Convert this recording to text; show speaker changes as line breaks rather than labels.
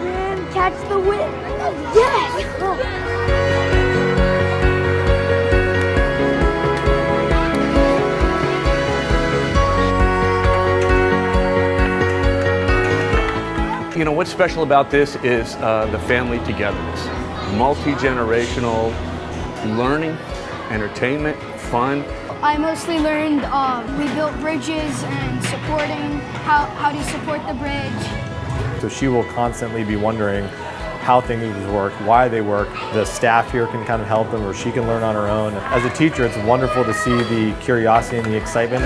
Man, catch the wind. Yes!
You know, what's special about this is the family togetherness. Multi-generational learning, entertainment, fun.
I mostly learned we built bridges and supporting, how to support the bridge.
So she will constantly be wondering how things work, why they work. The staff here can kind of help them, or she can learn on her own. As a teacher, it's wonderful to see the curiosity and the excitement.